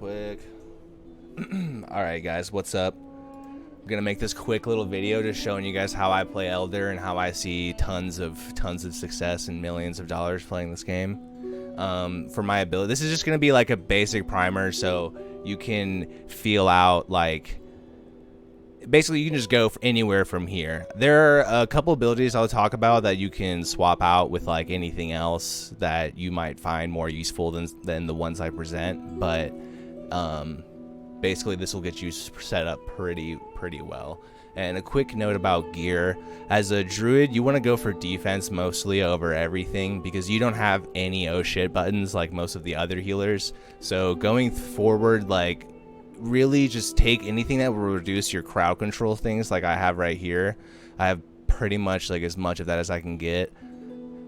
quick. Alright guys, what's up? I'm gonna make this quick little video just showing you guys how I play Elder and how I see tons of success and millions of dollars playing this game. For my ability, this is just gonna be like a basic primer so you can feel out, like, basically you can just go anywhere from here. There are a couple abilities I'll talk about that you can swap out with like anything else that you might find more useful than the ones I present, but basically this will get you set up pretty well. And a quick note about gear: as a druid, you want to go for defense mostly over everything because you don't have any oh shit buttons like most of the other healers. So going forward, like, really just take anything that will reduce your crowd control things like I have right here. I have pretty much like as much of that as I can get.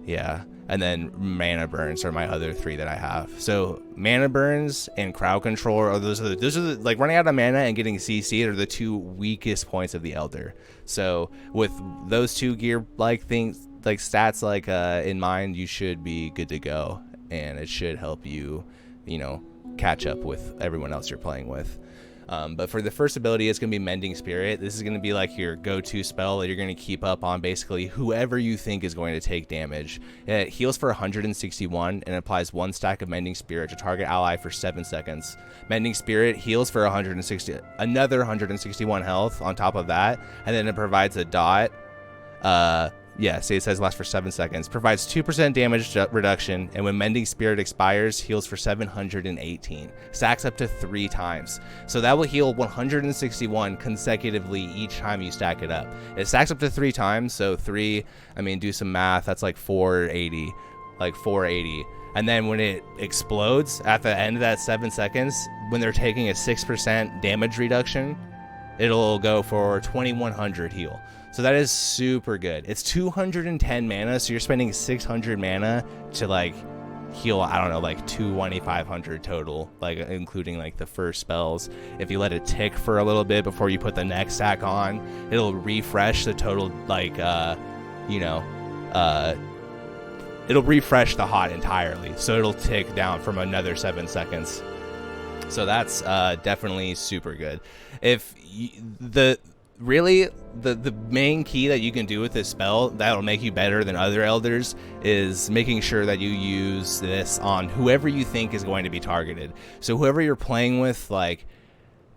Yeah. And then mana burns are my other three that I have. So mana burns and crowd control are those are the, like, running out of mana and getting CC'd are the two weakest points of the Elder. So with those two gear like things, like stats like in mind, you should be good to go, and it should help you, you know, catch up with everyone else you're playing with. But for the first ability, it's going to be Mending Spirit. This is going to be like your go-to spell that you're going to keep up on basically whoever you think is going to take damage. It heals for 161 and applies 1 stack of Mending Spirit to target ally for 7 seconds. Mending Spirit heals for another 161 health on top of that, and then it provides a dot. Yeah, see, it says lasts for 7 seconds. Provides 2% damage reduction, and when Mending Spirit expires, heals for 718. Stacks up to 3 times. So that will heal 161 consecutively each time you stack it up. It stacks up to 3 times, so 3, I mean, do some math, that's like 480. Like 480. And then when it explodes at the end of that 7 seconds, when they're taking a 6% damage reduction, it'll go for 2100 heal. So that is super good. It's 210 mana, so you're spending 600 mana to like heal, I don't know, like 2500 total, like including like the first spells. If you let it tick for a little bit before you put the next stack on, it'll refresh the total, like it'll refresh the hot entirely, so it'll tick down from another 7 seconds. So that's definitely super good. If the main key that you can do with this spell that'll make you better than other elders is making sure that you use this on whoever you think is going to be targeted. So whoever you're playing with, like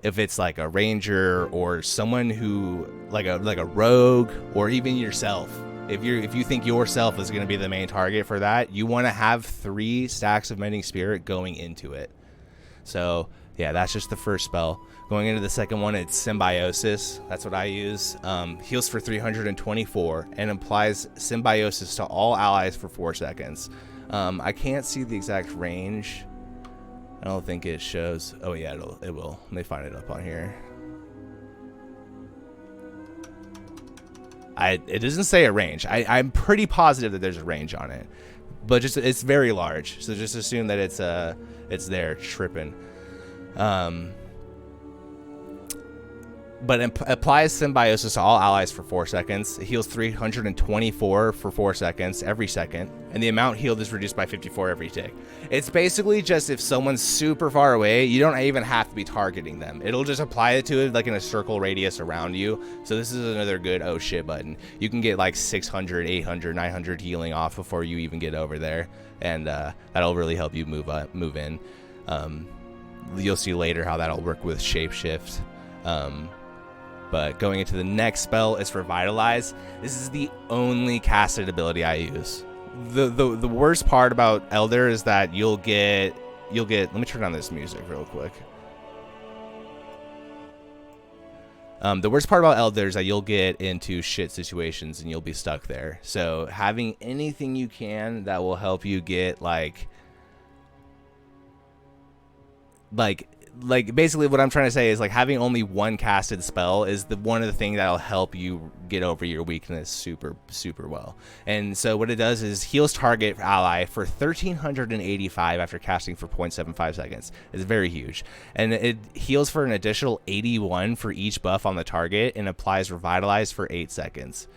if it's like a ranger or someone who like a rogue, or even yourself, if you think yourself is going to be the main target for that, you want to have 3 stacks of Mending Spirit going into it. So yeah, that's just the first spell. Going into the second one, it's Symbiosis. That's what I use. Heals for 324 and applies Symbiosis to all allies for 4 seconds. I can't see the exact range. I don't think it shows. Oh yeah, it will. Let me find it up on here. It doesn't say a range. I'm pretty positive that there's a range on it, but just it's very large. So just assume that it's there tripping. But it applies Symbiosis to all allies for 4 seconds. It heals 324 for 4 seconds every second, and the amount healed is reduced by 54 every tick. It's basically just if someone's super far away, you don't even have to be targeting them. It'll just apply it to it like in a circle radius around you. So this is another good oh shit button. You can get like 600, 800, 900 healing off before you even get over there, and that'll really help you move in. You'll see later how that'll work with Shapeshift. But going into the next spell is Revitalize. This is the only casted ability I use. The worst part about Elder is that you'll get let me turn on this music real quick. The worst part about Elder is that you'll get into shit situations and you'll be stuck there. So having anything you can that will help you get like basically what I'm trying to say is like having only one casted spell is one of the things that'll help you get over your weakness super well. And so what it does is heals target ally for 1385 after casting for 0.75 seconds. It's very huge. And it heals for an additional 81 for each buff on the target and applies Revitalize for 8 seconds.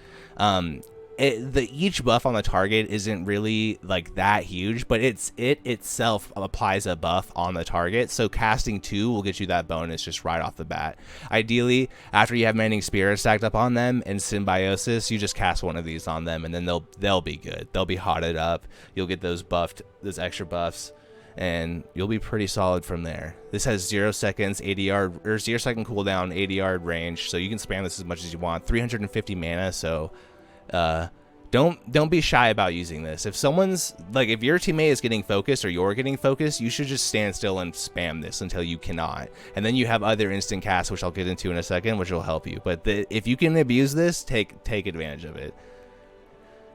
each buff on the target isn't really like that huge, but it itself applies a buff on the target. So casting 2 will get you that bonus just right off the bat. Ideally, after you have Mending Spirit stacked up on them and Symbiosis, you just cast one of these on them, and then they'll be good. They'll be hotted up. You'll get those extra buffs, and you'll be pretty solid from there. This has 0 seconds 80 yard or 0 second cooldown, 80 yard range, so you can spam this as much as you want. 350 mana, so don't be shy about using this. If someone's like, if your teammate is getting focused or you're getting focused, you should just stand still and spam this until you cannot, and then you have other instant casts, which I'll get into in a second, which will help you. But if you can abuse this, take advantage of it.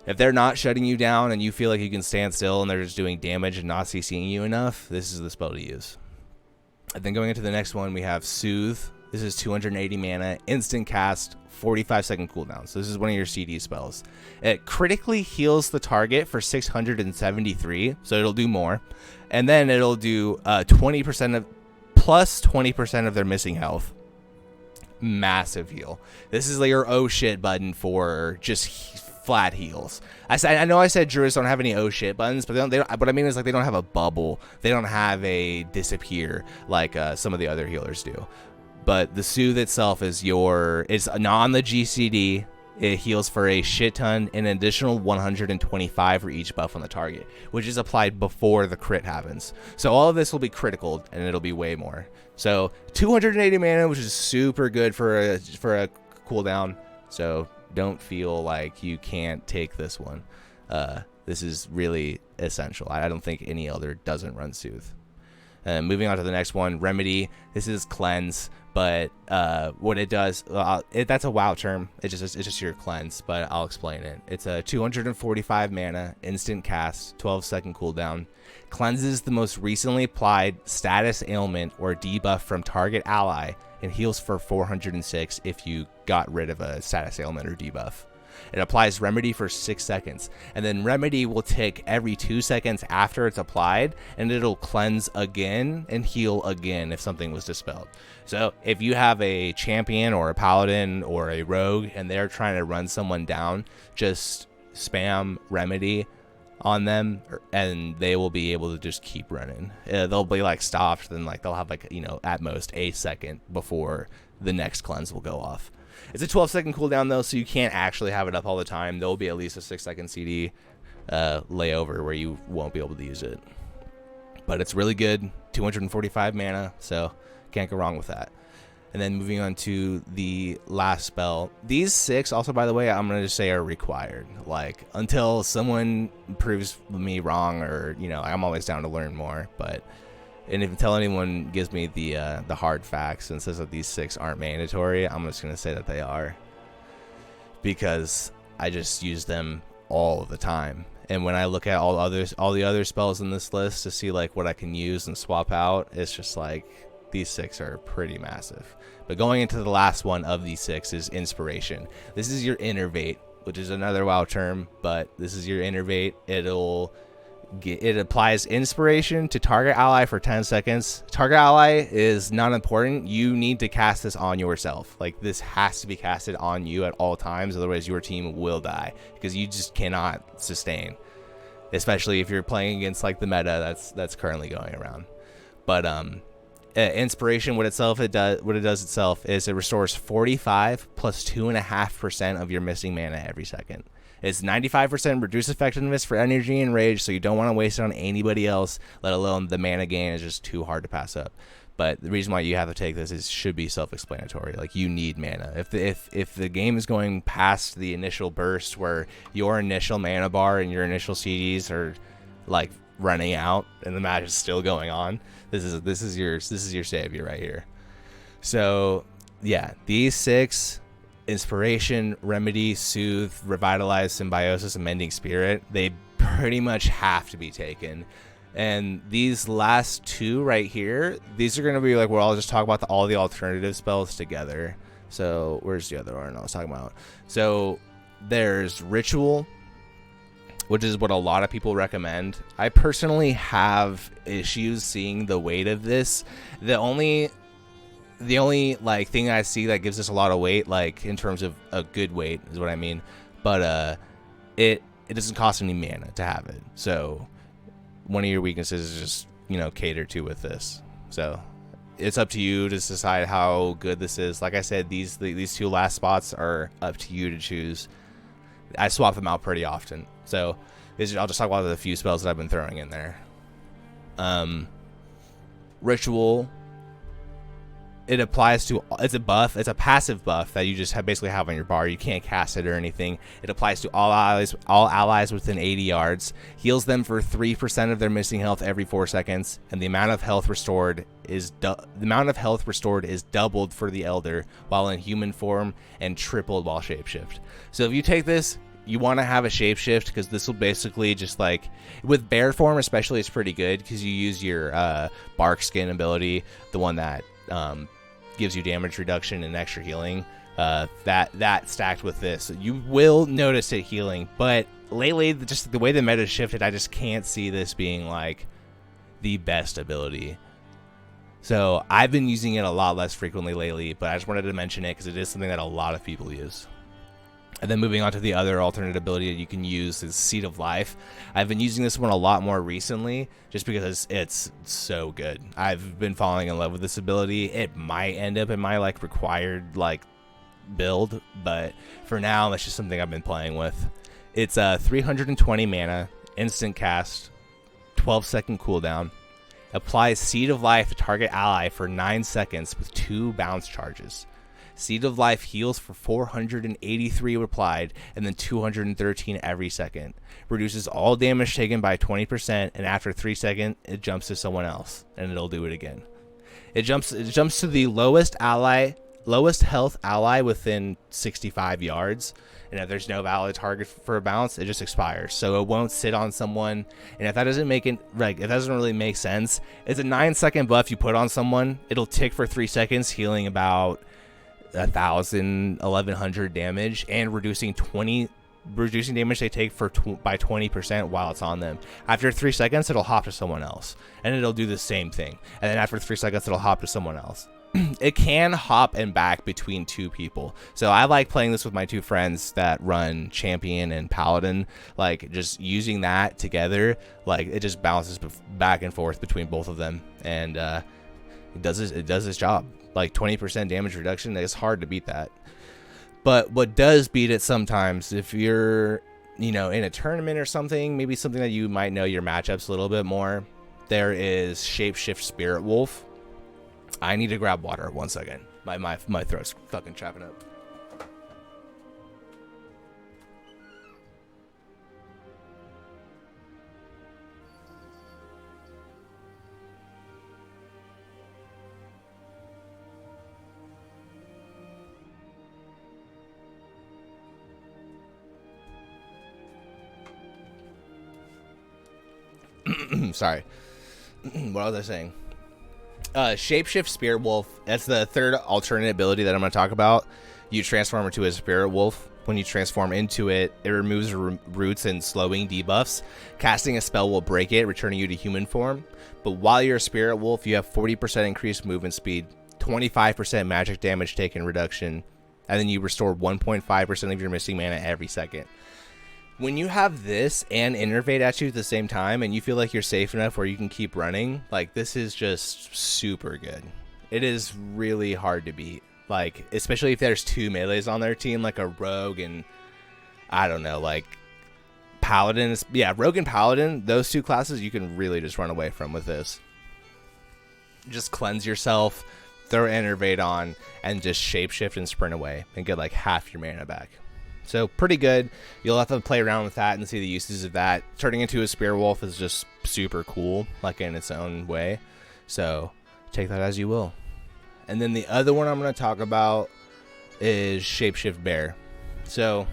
If they're not shutting you down and you feel like you can stand still and they're just doing damage and not CCing you enough, this is the spell to use. And then going into the next one, we have Soothe. This is 280 mana, instant cast, 45 second cooldown. So this is one of your CD spells. It critically heals the target for 673, so it'll do more. And then it'll do 20% of their missing health. Massive heal. This is like your oh shit button for just flat heals. I know I said druids don't have any oh shit buttons, but what I mean is like they don't have a bubble. They don't have a disappear like some of the other healers do. But the Soothe itself it's not on the GCD. It heals for a shit ton, an additional 125 for each buff on the target, which is applied before the crit happens. So all of this will be critical, and it'll be way more. So 280 mana, which is super good for a cooldown. So don't feel like you can't take this one. This is really essential. I don't think any other doesn't run Soothe. Moving on to the next one, Remedy. This is cleanse, but what it does, that's a WoW term. It's just your cleanse, but I'll explain it. It's a 245 mana, instant cast, 12 second cooldown. Cleanses the most recently applied status ailment or debuff from target ally, and heals for 406 if you got rid of a status ailment or debuff. It applies Remedy for 6 seconds, and then Remedy will tick every 2 seconds after it's applied, and it'll cleanse again and heal again if something was dispelled. So if you have a champion or a paladin or a rogue and they're trying to run someone down, just spam Remedy on them and they will be able to just keep running. They'll be like stopped, then like they'll have like, you know, at most a second before the next cleanse will go off. It's a 12 second cooldown though, so you can't actually have it up all the time. There'll be at least a 6 second CD layover where you won't be able to use it. But it's really good, 245 mana, so can't go wrong with that. And then moving on to the last spell. These 6, also by the way, I'm going to just say are required. Like, until someone proves me wrong, or, you know, I'm always down to learn more. And until anyone gives me the hard facts and says that these 6 aren't mandatory, I'm just going to say that they are. Because I just use them all the time. And when I look at all the other spells in this list to see like what I can use and swap out, it's just like these 6 are pretty massive. But going into the last one of these 6 is Inspiration. This is your Innervate, which is another WoW term, but this is your Innervate. It applies Inspiration to target ally for 10 seconds. Target ally is not important. You need to cast this on yourself. Like, this has to be casted on you at all times, otherwise your team will die because you just cannot sustain, especially if you're playing against like the meta that's currently going around. But Inspiration, what it does itself is it restores 45 plus 2.5% of your missing mana every second. It's 95% reduced effectiveness for energy and rage, so you don't want to waste it on anybody else, let alone the mana gain is just too hard to pass up. But the reason why you have to take this should be self-explanatory. Like, you need mana. If the game is going past the initial burst where your initial mana bar and your initial CDs are like running out and the match is still going on, this is your savior right here. So yeah, these 6, Inspiration, Remedy, Soothe, Revitalize, Symbiosis, and Mending Spirit, they pretty much have to be taken. And these last 2 right here, these are going to be like where I'll just talk about all the alternative spells together. So where's the other one I was talking about? So there's Ritual, which is what a lot of people recommend. I personally have issues seeing the weight of this. The only like thing I see that gives us a lot of weight, like in terms of a good weight is what I mean, but it doesn't cost any mana to have it. So one of your weaknesses is just, you know, catered to with this. So it's up to you to decide how good this is. Like I said, these two last spots are up to you to choose. I swap them out pretty often. So I'll just talk about the few spells that I've been throwing in there. Ritual. It applies to, it's a buff, it's a passive buff that you just basically have on your bar. You can't cast it or anything. It applies to all allies within 80 yards, heals them for 3% of their missing health every 4 seconds, and the amount of health restored is doubled for the Elder while in human form and tripled while shapeshift. So if you take this, you want to have a shapeshift, because this will basically just like, with bear form especially, it's pretty good because you use your bark skin ability, the one that gives you damage reduction and extra healing, that stacked with this, you will notice it healing. But lately, just the way the meta shifted, I just can't see this being like the best ability. So I've been using it a lot less frequently lately, but I just wanted to mention it because it is something that a lot of people use. And then moving on to the other alternate ability that you can use is Seed of Life. I've been using this one a lot more recently just because it's so good. I've been falling in love with this ability. It might end up in my like required like build, but for now it's just something I've been playing with. It's 320 mana, instant cast, 12-second cooldown. Applies Seed of Life to target ally for 9 seconds with 2 bounce charges. Seed of Life heals for 483 applied and then 213 every second. Reduces all damage taken by 20%, and after 3 seconds, it jumps to someone else, and it'll do it again. It jumps to the lowest health ally within 65 yards, and if there's no valid target for a bounce, it just expires. So it won't sit on someone, and if that doesn't make it like, it doesn't really make sense. It's a 9-second buff you put on someone. It'll tick for 3 seconds, healing about 1,100 damage and reducing damage they take by 20% while it's on them. After 3 seconds, it'll hop to someone else, and it'll do the same thing. And then after 3 seconds, it'll hop to someone else. It can hop and back between 2 people. So I like playing this with my 2 friends that run Champion and Paladin. Like, just using that together, like, it just bounces back and forth between both of them, and it does its job. Like 20% damage reduction, it's hard to beat that. But what does beat it sometimes, if you're, you know, in a tournament or something, maybe something that you might know your matchups a little bit more, there is Shapeshift Spirit Wolf. I need to grab water 1 second. My throat's fucking chapping up. Sorry. What was I saying? Shapeshift Spirit Wolf. That's the third alternate ability that I'm going to talk about. You transform into a Spirit Wolf. When you transform into it, it removes roots and slowing debuffs. Casting a spell will break it, returning you to human form. But while you're a Spirit Wolf, you have 40% increased movement speed, 25% magic damage taken reduction, and then you restore 1.5% of your missing mana every second. When you have this and Innervate at you at the same time, and you feel like you're safe enough where you can keep running, like, this is just super good. It is really hard to beat. Like, especially if there's 2 melees on their team, like a Rogue and, I don't know, like, Paladin. Yeah, Rogue and Paladin, those 2 classes you can really just run away from with this. Just cleanse yourself, throw Innervate on, and just shapeshift and sprint away and get like half your mana back. So pretty good. You'll have to play around with that and see the uses of that. Turning into a Spear Wolf is just super cool, like in its own way. So take that as you will. And then the other one I'm going to talk about is Shapeshift Bear. So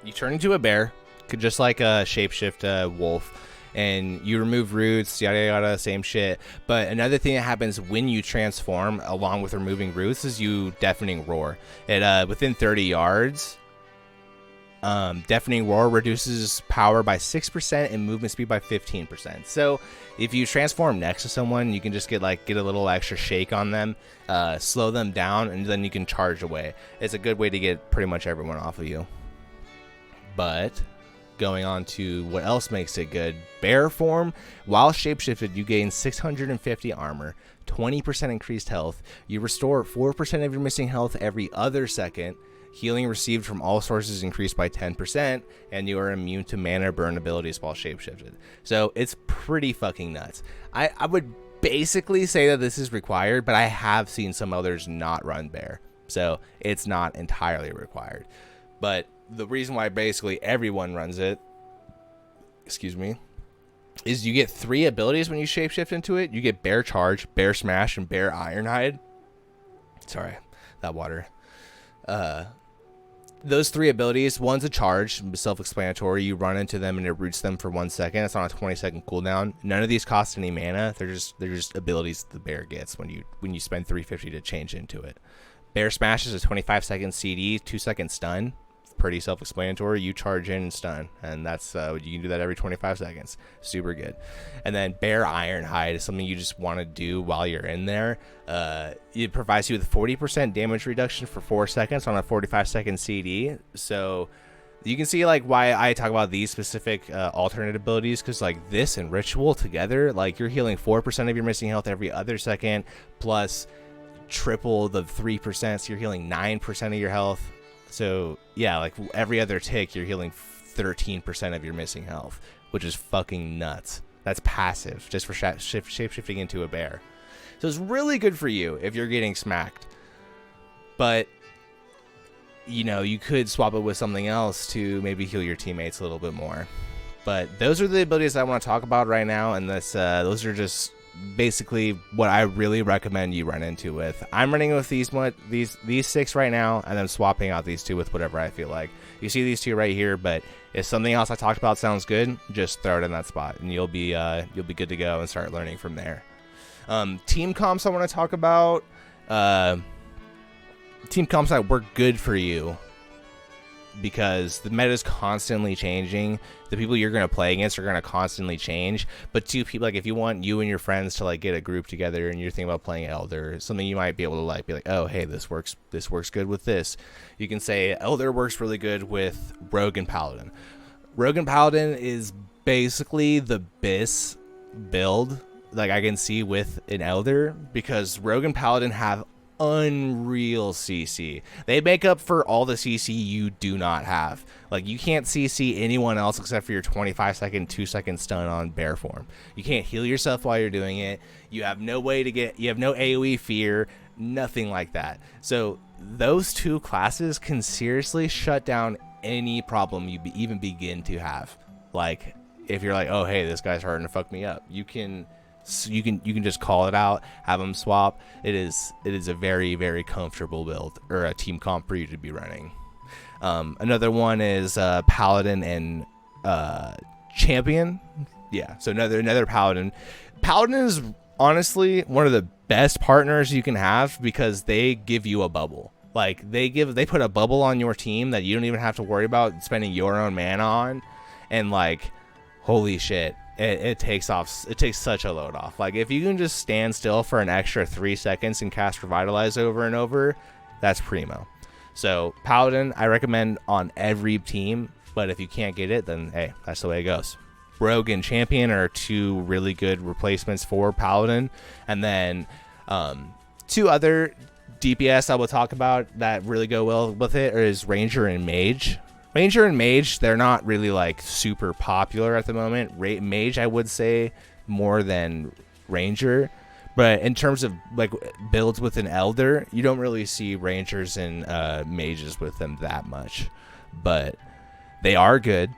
you turn into a bear, just like a Shapeshift wolf, and you remove roots, yada yada, same shit. But another thing that happens when you transform, along with removing roots, is you Deafening Roar. It within 30 yards. Deafening Roar reduces power by 6% and movement speed by 15%. So if you transform next to someone, you can just get a little extra shake on them, slow them down, and then you can charge away. It's a good way to get pretty much everyone off of you. But going on to what else makes it good, bear form. While shapeshifted, you gain 650 armor, 20% increased health. You restore 4% of your missing health every other second. Healing received from all sources increased by 10%, and you are immune to mana burn abilities while shapeshifted. So it's pretty fucking nuts. I would basically say that this is required, but I have seen some others not run bear, so it's not entirely required. But the reason why basically everyone runs it, is you get 3 abilities when you shapeshift into it. You get bear charge, bear smash, and bear ironhide. Sorry, that water. Those 3 abilities, one's a charge, self-explanatory. You run into them and it roots them for 1 second. It's on a 20-second cooldown. None of these cost any mana. They're just abilities the bear gets when you spend 350 to change into it. Bear smash is a 25-second CD, 2-second stun. Pretty self-explanatory. You charge in and stun, and that's you can do that every 25 seconds. Super good. And then bear ironhide is something you just want to do while you're in there. It provides you with 40% damage reduction for 4 seconds on a 45-second CD. So you can see like why I talk about these specific alternate abilities, because like this and ritual together, like you're healing 4% of your missing health every other second, plus triple the 3%, so you're healing 9% of your health. So yeah, like every other tick, you're healing 13% of your missing health, which is fucking nuts. That's passive, just for shape-shifting into a bear. So it's really good for you if you're getting smacked. But, you know, you could swap it with something else to maybe heal your teammates a little bit more. But those are the abilities I want to talk about right now, and those are just basically what I really recommend you run into with. I'm running with these 6 right now, and then swapping out these 2 with whatever I feel like. You see these 2 right here, but if something else I talked about sounds good, just throw it in that spot, and you'll be good to go and start learning from there. Team comps I want to talk about. Team comps that work good for you, because the meta is constantly changing. The people you're going to play against are going to constantly change. But 2 people, like if you want you and your friends to like get a group together and you're thinking about playing Elder, something you might be able to like be like, oh hey, this works good with this. You can say Elder works really good with Rogue and Paladin. Rogue and Paladin is basically the BIS build like I can see with an Elder, because Rogue and Paladin have unreal CC. They make up for all the CC you do not have. Like you can't CC anyone else except for your 25-second, 2-second stun on bear form. You can't heal yourself while you're doing it. You have no way to you have no AoE fear, nothing like that. So those 2 classes can seriously shut down any problem you even begin to have. Like if you're like, oh hey, this guy's starting to fuck me up, you can just call it out, have them swap. It is a very, very comfortable build, or a team comp for you to be running. Another one is Paladin and Champion. Yeah, so another Paladin. Paladin is honestly one of the best partners you can have, because they give you a bubble. Like they put a bubble on your team that you don't even have to worry about spending your own mana on, and like holy shit. It takes such a load off. Like if you can just stand still for an extra 3 seconds and cast Revitalize over and over, that's primo. So Paladin, I recommend on every team, but if you can't get it, then hey, that's the way it goes. Rogue and Champion are 2 really good replacements for Paladin, and then 2 other DPS I will talk about that really go well with it is Ranger and Mage. Ranger and Mage, they're not really like super popular at the moment. Mage, I would say, more than Ranger. But in terms of like builds with an Elder, you don't really see Rangers and Mages with them that much. But they are good.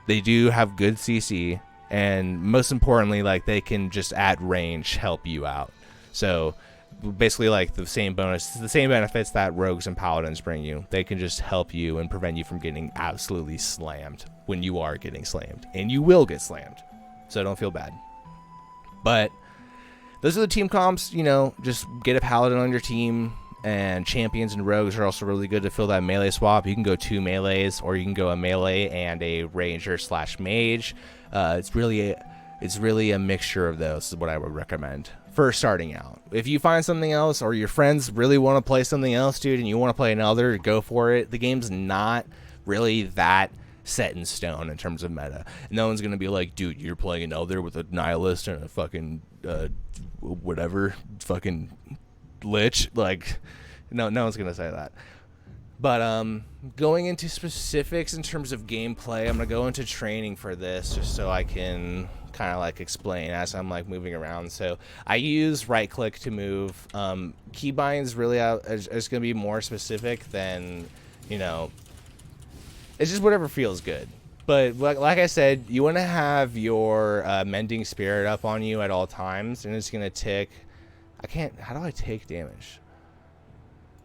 They do have good CC. And most importantly, like they can just at range help you out. So basically like the same benefits that Rogues and Paladins bring you. They can just help you and prevent you from getting absolutely slammed when you are getting slammed, and you will get slammed, so don't feel bad. But those are the team comps. You know, just get a Paladin on your team, and Champions and Rogues are also really good to fill that melee swap. You can go 2 melees, or you can go a melee and a Ranger / Mage. It's really a mixture of those is what I would recommend for starting out. If you find something else, or your friends really want to play something else, dude, and you want to play an Elder, go for it. The game's not really that set in stone in terms of meta. No one's gonna be like, dude, you're playing an Elder with a Nihilist and a fucking whatever fucking Lich. Like, no one's gonna say that. But going into specifics in terms of gameplay, I'm gonna go into training for this just so I can kind of like explain as I'm like moving around. So I use right click to move. Keybinds really is gonna be more specific than, you know, it's just whatever feels good. But like I said, you want to have your Mending Spirit up on you at all times, and it's gonna tick. How do I take damage?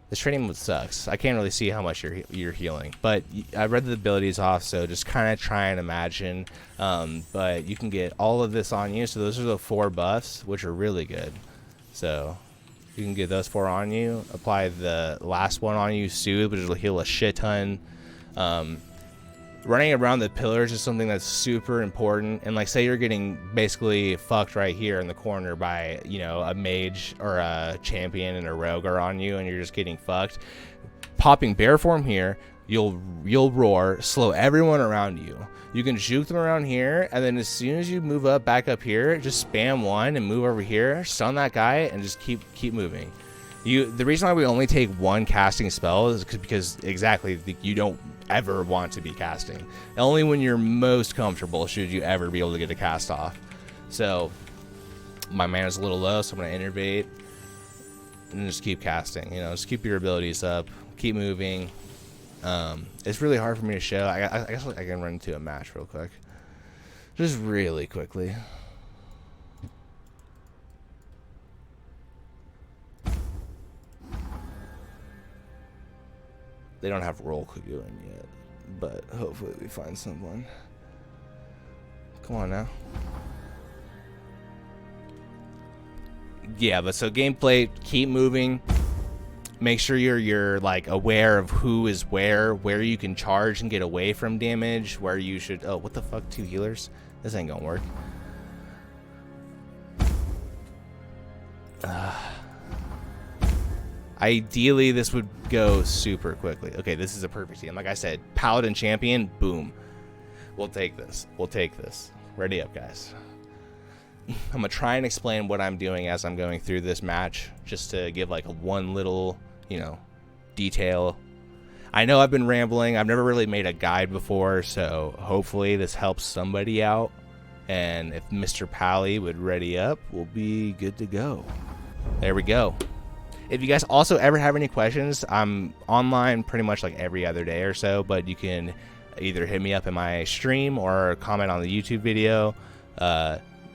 This training mode sucks. I can't really see how much you're healing, but I read the abilities off, so just kind of try and imagine. But you can get all of this on you. So those are the 4 buffs, which are really good. So you can get those 4 on you. Apply the last one on you, Soothe, which will heal a shit ton. Running around the pillars is something that's super important. And like, say you're getting basically fucked right here in the corner by, you know, a mage or a champion and a rogue are on you, and you're just getting fucked. Popping bear form here, you'll roar, slow everyone around you. You can juke them around here, and then as soon as you move up back up here, just spam 1 and move over here, stun that guy, and just keep moving. The reason why we only take 1 casting spell is because exactly, you don't ever want to be casting. Only when you're most comfortable should you ever be able to get a cast off. So my mana's a little low, so I'm gonna innervate and just keep casting. You know, just keep your abilities up, keep moving. It's really hard for me to show. I guess I can run into a match real quick, just really quickly. They don't have roll going yet, but hopefully we find someone. Come on now. Yeah, but so gameplay, keep moving. Make sure you're like aware of who is where you can charge and get away from damage, where you should. Oh, what the fuck? 2 healers? This ain't gonna work. Ideally, this would go super quickly. Okay, this is a perfect team. Like I said, Paladin champion, boom. We'll take this. We'll take this. Ready up, guys. I'm going to try and explain what I'm doing as I'm going through this match, just to give like one little, you know, detail. I know I've been rambling. I've never really made a guide before, so hopefully this helps somebody out. And if Mr. Pally would ready up, we'll be good to go. There we go. If you guys also ever have any questions, I'm online pretty much like every other day or so, but you can either hit me up in my stream or comment on the YouTube video,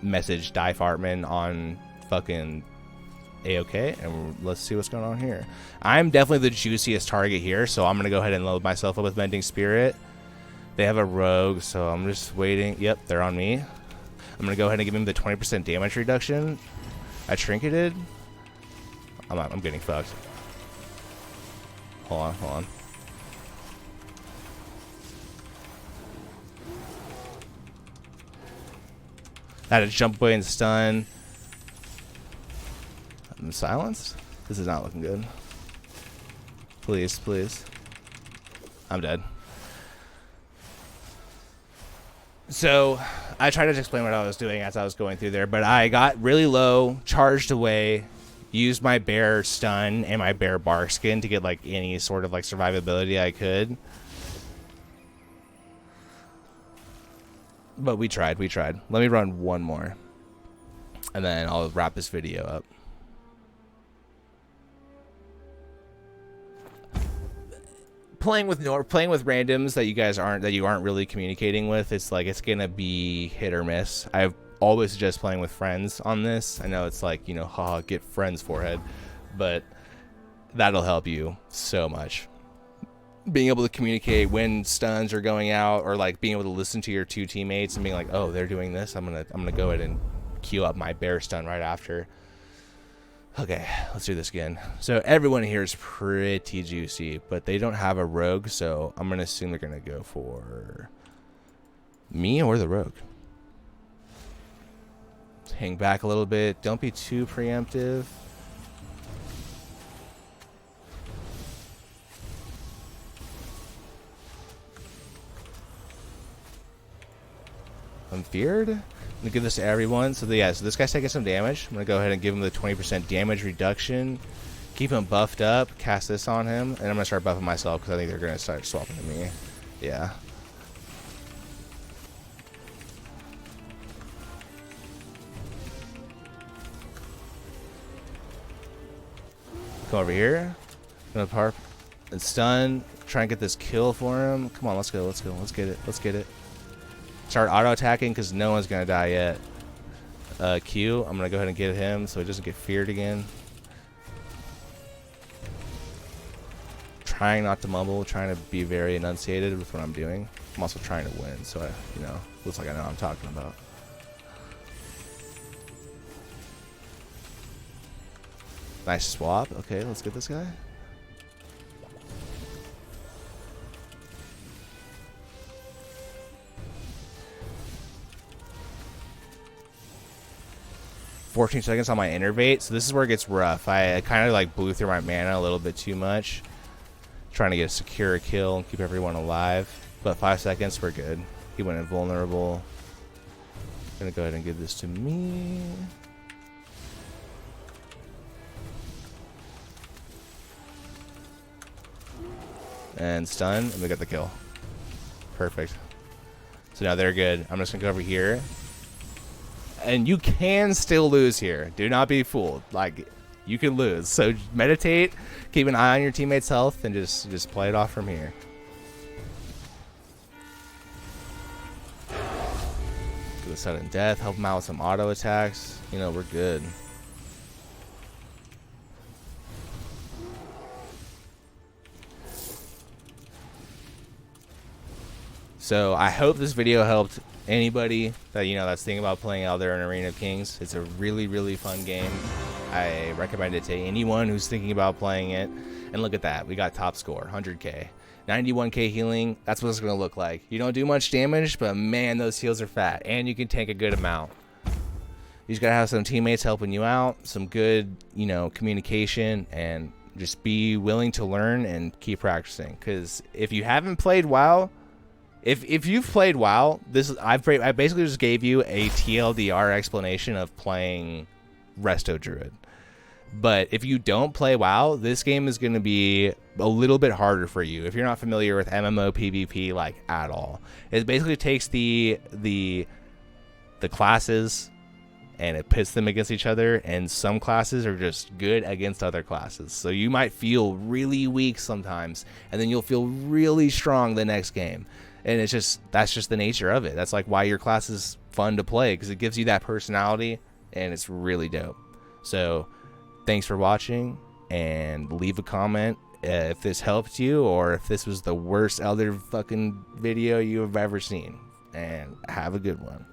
message Die Fartman on fucking A-OK, and let's see what's going on here. I'm definitely the juiciest target here, so I'm going to go ahead and load myself up with Mending Spirit. They have a rogue, so I'm just waiting. Yep, they're on me. I'm going to go ahead and give him the 20% damage reduction. I trinketed. I'm getting fucked. Hold on. I had to jump away and stun. I'm silenced? This is not looking good. Please, please. I'm dead. So, I tried to explain what I was doing as I was going through there, but I got really low, charged away, used my bear stun and my bear bark skin to get like any sort of like survivability I could. But we tried. Let me run one more, and then I'll wrap this video up. Playing with randoms that you aren't really communicating with, it's like it's gonna be hit or miss. I've always suggest playing with friends on this. I know it's like, you know, haha, get friends forehead, but that'll help you so much. Being able to communicate when stuns are going out, or like being able to listen to your 2 teammates and being like, oh, they're doing this, I'm gonna go ahead and queue up my bear stun right after. Okay, let's do this again. So everyone here is pretty juicy, but they don't have a rogue, so I'm gonna assume they're gonna go for me or the rogue. Hang back a little bit. Don't be too preemptive. I'm feared. I'm gonna give this to everyone. So yeah, so this guy's taking some damage. I'm gonna go ahead and give him the 20% damage reduction. Keep him buffed up. Cast this on him, and I'm gonna start buffing myself because I think they're gonna start swapping to me. Yeah. Come over here. Gonna park and stun. Try and get this kill for him. Come on, let's go. Let's go. Let's get it. Let's get it. Start auto attacking because no one's gonna die yet. Q. I'm gonna go ahead and get him so he doesn't get feared again. Trying not to mumble. Trying to be very enunciated with what I'm doing. I'm also trying to win, so looks like I know what I'm talking about. Nice swap. Okay, let's get this guy. "14 seconds on my innervate," so this is where it gets rough. I kind of like blew through my mana a little bit too much, trying to get a secure kill and keep everyone alive. But 5 seconds, we're good. He went invulnerable. Gonna go ahead and give this to me. And stun, and we got the kill. Perfect. So now they're good. I'm just gonna go over here. And you can still lose here. Do not be fooled. Like, you can lose. So meditate, keep an eye on your teammates' health, and just play it off from here. Do a sudden death, help them out with some auto attacks. We're good. So I hope this video helped anybody that that's thinking about playing out there in Arena of Kings. It's a really, really fun game. I recommend it to anyone who's thinking about playing it. And look at that, we got top score, 100k, 91k healing. That's what it's gonna look like. You don't do much damage, but man, those heals are fat, and you can take a good amount. You just gotta have some teammates helping you out, some good communication, and just be willing to learn and keep practicing. Because if you haven't played WoW, If you've played WoW, I basically just gave you a TLDR explanation of playing Resto Druid. But if you don't play WoW, this game is going to be a little bit harder for you if you're not familiar with MMO PvP like at all. It basically takes the classes and it pits them against each other, and some classes are just good against other classes. So you might feel really weak sometimes, and then you'll feel really strong the next game. And that's just the nature of it. That's like why your class is fun to play, because it gives you that personality, and it's really dope. So thanks for watching, and leave a comment if this helped you, or if this was the worst Elder fucking video you have ever seen. And have a good one.